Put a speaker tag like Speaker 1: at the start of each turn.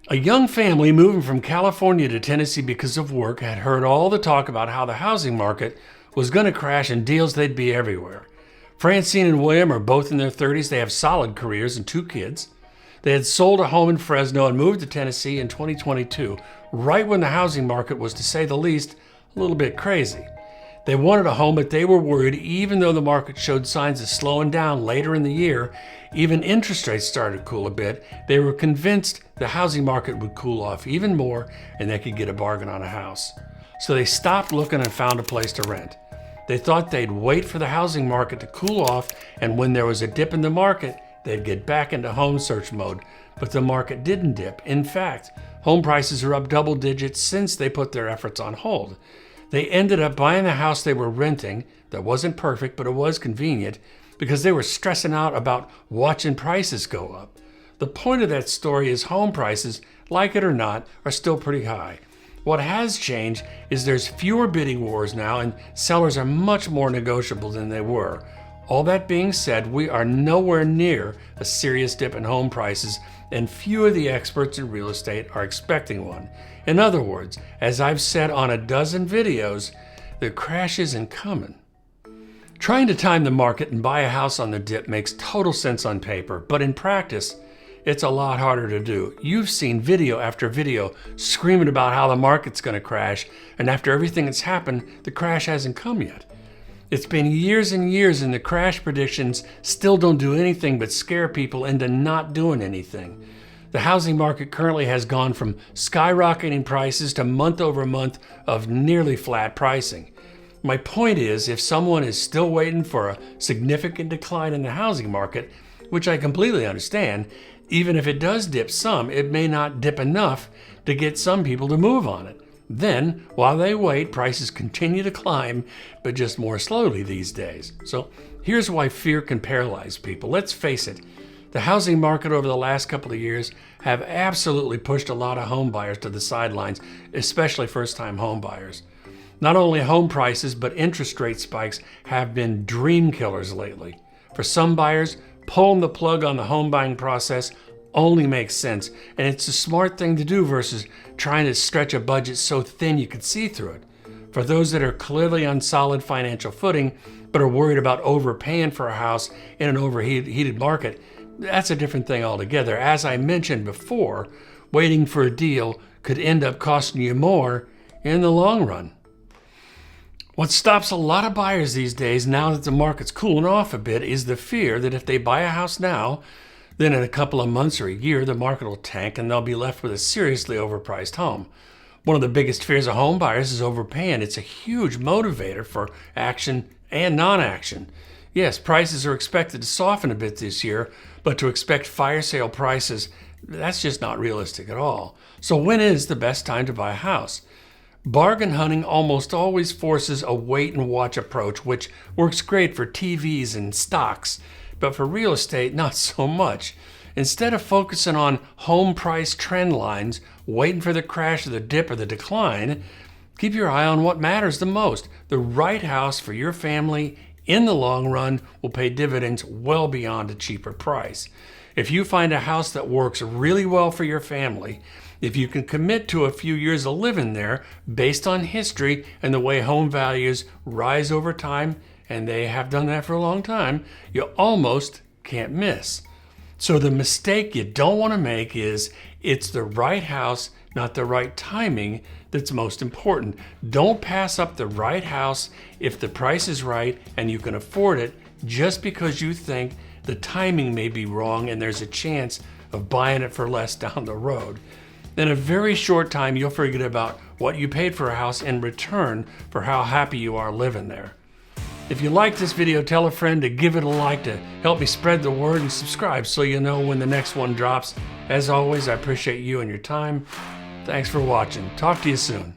Speaker 1: A young family moving from California to Tennessee because of work had heard all the talk about how the housing market was going to crash and deals they'd be everywhere. Francine and William are both in their 30s. They have solid careers and 2 kids. They had sold a home in Fresno and moved to Tennessee in 2022, right when the housing market was, to say the least, a little bit crazy. They wanted a home, but they were worried even though the market showed signs of slowing down later in the year, even interest rates started to cool a bit, they were convinced the housing market would cool off even more and they could get a bargain on a house. So they stopped looking and found a place to rent. They thought they'd wait for the housing market to cool off, and when there was a dip in the market, they'd get back into home search mode. But the market didn't dip. In fact, home prices are up double digits since they put their efforts on hold. They ended up buying the house they were renting. That wasn't perfect, but it was convenient because they were stressing out about watching prices go up. The point of that story is home prices, like it or not, are still pretty high. What has changed is there's fewer bidding wars now and sellers are much more negotiable than they were. All that being said, we are nowhere near a serious dip in home prices, and few of the experts in real estate are expecting one. In other words, as I've said on a dozen videos, the crash isn't coming. Trying to time the market and buy a house on the dip makes total sense on paper, but in practice, it's a lot harder to do. You've seen video after video screaming about how the market's going to crash, and after everything that's happened, the crash hasn't come yet. It's been years and years, and the crash predictions still don't do anything but scare people into not doing anything. The housing market currently has gone from skyrocketing prices to month over month of nearly flat pricing. My point is, if someone is still waiting for a significant decline in the housing market, which I completely understand, even if it does dip some, it may not dip enough to get some people to move on it. Then, while they wait, prices continue to climb, but just more slowly these days. So here's why fear can paralyze people. Let's face it, the housing market over the last couple of years have absolutely pushed a lot of home buyers to the sidelines, especially first-time home buyers. Not only home prices, but interest rate spikes have been dream killers lately. For some buyers, pulling the plug on the home buying process only makes sense, and it's a smart thing to do versus trying to stretch a budget so thin you could see through it. For those that are clearly on solid financial footing but are worried about overpaying for a house in an overheated market, that's a different thing altogether. As I mentioned before, waiting for a deal could end up costing you more in the long run. What stops a lot of buyers these days, now that the market's cooling off a bit, is the fear that if they buy a house now, then in a couple of months or a year, the market will tank and they'll be left with a seriously overpriced home. One of the biggest fears of home buyers is overpaying. It's a huge motivator for action and non-action. Yes, prices are expected to soften a bit this year, but to expect fire sale prices, that's just not realistic at all. So when is the best time to buy a house? Bargain hunting almost always forces a wait and watch approach, which works great for TVs and stocks, but for real estate, not so much. Instead of focusing on home price trend lines, waiting for the crash or the dip or the decline, keep your eye on what matters the most. The right house for your family in the long run will pay dividends well beyond a cheaper price. If you find a house that works really well for your family, if you can commit to a few years of living there based on history and the way home values rise over time, and they have done that for a long time, you almost can't miss. So the mistake you don't want to make is it's the right house, not the right timing, that's most important. Don't pass up the right house if the price is right and you can afford it just because you think the timing may be wrong and there's a chance of buying it for less down the road. In a very short time, you'll forget about what you paid for a house in return for how happy you are living there. If you like this video, tell a friend to give it a like to help me spread the word, and subscribe so you know when the next one drops. As always, I appreciate you and your time. Thanks for watching. Talk to you soon.